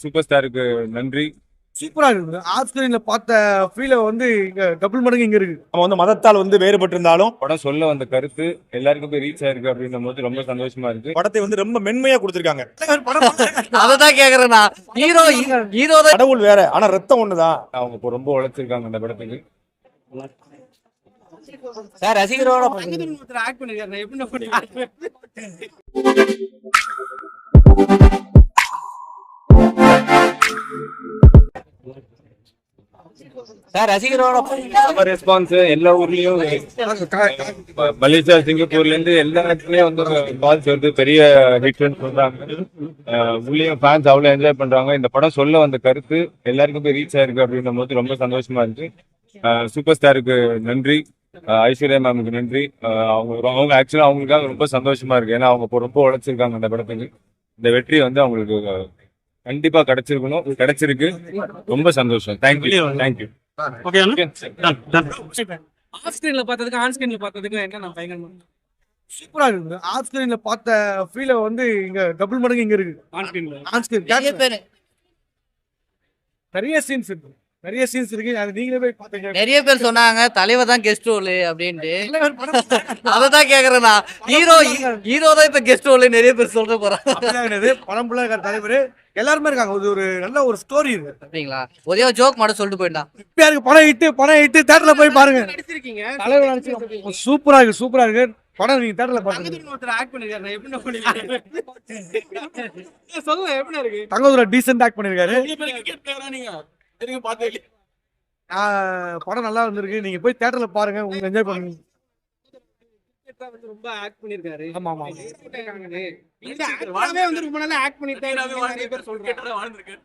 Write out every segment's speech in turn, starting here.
Super ஸ்டாருக்கு நன்றி. சூப்பரா இருக்கு. ஆஃப் ஸ்கிரீன்ல பார்த்த ஃபீல் வந்து இங்க டபுள் மடங்கு இங்க இருக்கு. நம்ம வந்து மதத்தால் வந்து வேறுபட்டிருந்தாலும் படம் சொல்ல வந்த கருத்து எல்லாருக்கும் போய் ரீச் ஆயிருக்கு அப்படின்னும் போது ரொம்ப சந்தோஷமா இருக்கு. படத்தை வந்து ரொம்ப மென்மையா கொடுத்திருக்காங்க. அததான் கேக்குறேன் நான். ஹீரோ கடவுள் வேற, ஆனா ரத்தம் ஒண்ணுதான். அவங்க இப்போ ரொம்ப உழைச்சிருக்காங்க அந்த படத்துக்கு. சார் ரசிகரோட ஆக்ட் பண்ணிருக்காரு. எப்படி சார் ரசிகரோட ரெஸ்பான்ஸ் எல்லா ஊர்லயும் மலேசியா சிங்கப்பூர்ல இருந்து எல்லா இடத்துலயும் வந்து கால்ஸ் வருது. பெரிய ஹிட்னு சொல்றாங்க. உள்ளேயும் ஃபேன்ஸ் அவ்வளவு என்ஜாய் பண்றாங்க. இந்த படம் சொல்ல வந்த கருத்து எல்லாருக்கும் போய் ரீச் ஆயிருக்கு அப்படின்னும் போது ரொம்ப சந்தோஷமா இருக்கு. சூப்பர் ஸ்டாருக்கு நன்றி. ஐஸ்வர்யா மேமுக்கு நன்றி. அவங்க ஆக்சுவலா அவங்களுக்காக ரொம்ப சந்தோஷமா இருக்கு. ஏன்னா அவங்க ரொம்ப உழைச்சிருக்காங்க அந்த படத்துக்கு. இந்த வெற்றி வந்து அவங்களுக்கு கண்டிப்பா கிடைச்சிருக்கு. ரொம்ப சந்தோஷம். தேங்க்யூ. தேங்க்யூ. ஆஃப் ஸ்கிரீன்ல பார்த்ததுக்கு ஆன் ஸ்கிரீன்ல பார்த்ததுக்கு என்ன பயங்கரமா சூப்பரா இருக்கு. ஆஃப் ஸ்கிரீன்ல பார்த்த ஃபீல் வந்து இங்க டபுள் மடங்கு இங்க இருக்கு. ஆன் ஸ்கிரீன்ல ஆன் ஸ்கிரீன் நிறைய சீன்ஸ் இருக்கு. அது நீங்களே போய் பாத்தீங்க. நிறைய பேர் சொன்னாங்க தலைவர் தான் கெஸ்ட் ரோல் அப்படின்ட்டு. அததான் கேக்குறேன் நான். ஹீரோ தான் இப்ப கெஸ்ட் ரோல் நிறைய பேர் சொல்ற போறாங்க. படம் ஃபுல்லா இருக்காரு தலைவர். எல்லாருமே இருக்காங்க. ஒரு நல்ல ஒரு ஸ்டோரி இருக்கு. அப்படிங்களா? ஒரே ஒரு ஜோக் மட்டும் சொல்லிட்டு போயிட்டான். இப்ப இருக்கு படம் ஹிட் தியேட்டர்ல போய் பாருங்க. நடிச்சிருக்கீங்க. தலைவர் நடிச்சிருக்காங்க. சூப்பரா இருக்கு. படம் நீங்க தியேட்டர்ல பாருங்க. ஒருத்தர் ஆக்ட் பண்ணிருக்காரு. எப்படி பண்ணிருக்காரு சொல்லுங்க. எப்படி இருக்கு? தங்கதுரை டீசன்ட் ஆக்ட் பண்ணிருக்காரு. நீங்க தெரியுங்க பாத்து. படம் நல்லா வந்திருக்கு. நீங்க போய் தியேட்டர்ல பாருங்க. உங்களுக்கு என்ஜாய் பண்ணுங்க. ரொம்ப ஆக்ட் பண்ணிருக்காரு. ஆமா ஆமா. வந்து ரொம்ப நல்லா ஆக்ட் பண்ணிட்டாரு. நிறைய பேர் சொல்றாங்க.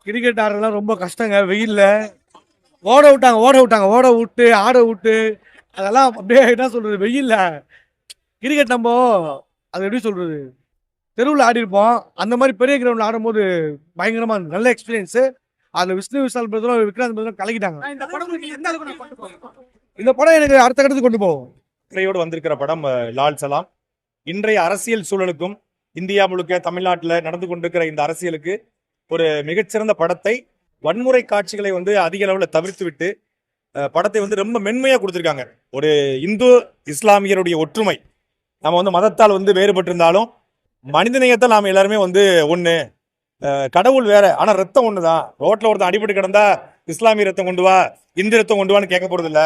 கிரிக்கெட் ஆடுறதுலாம் ரொம்ப கஷ்டங்க. வெயில்ல ஓட விட்டு ஆட விட்டு அதெல்லாம் அப்படியே என்ன சொல்றது, வெயில்ல கிரிக்கெட் நம்ம அது எப்படி சொல்றது, தெருவில் ஆடி இருப்போம். அந்த மாதிரி பெரிய கிரவுண்ட்ல ஆடும்போது பயங்கரமா நல்ல எக்ஸ்பீரியன்ஸ். அதுல விஷ்ணு விஷால் பிரதரும் விக்ராந்த் பிரதரும் கலக்கிட்டாங்க. இந்த படம் எனக்கு அடுத்த கட்டத்துக்கு கொண்டு போகும். இன்றையோடு வந்திருக்கிற படம் லால் சலாம். இன்றைய அரசியல் சூழலுக்கும் இந்தியா முழுக்க தமிழ்நாட்டில் நடந்து கொண்டிருக்கிற இந்த அரசியலுக்கு ஒரு மிகச்சிறந்த படத்தை, வன்முறை காட்சிகளை வந்து அதிக அளவில் தவிர்த்து விட்டு படத்தை வந்து ரொம்ப மென்மையா கொடுத்திருக்காங்க. ஒரு இந்து இஸ்லாமியருடைய ஒற்றுமை, நம்ம வந்து மதத்தால் வந்து வேறுபட்டிருந்தாலும் மனிதநேயத்தால் நாம் எல்லாருமே வந்து ஒண்ணு. கடவுள் வேற, ஆனா ரத்தம் ஒண்ணுதான். ரோட்ல ஒருத்தன் அடிபட்டு கிடந்தா இஸ்லாமிய ரத்தம் கொண்டு வா, இந்து ரத்தம் கொண்டு வான்னு கேட்க போறது இல்ல.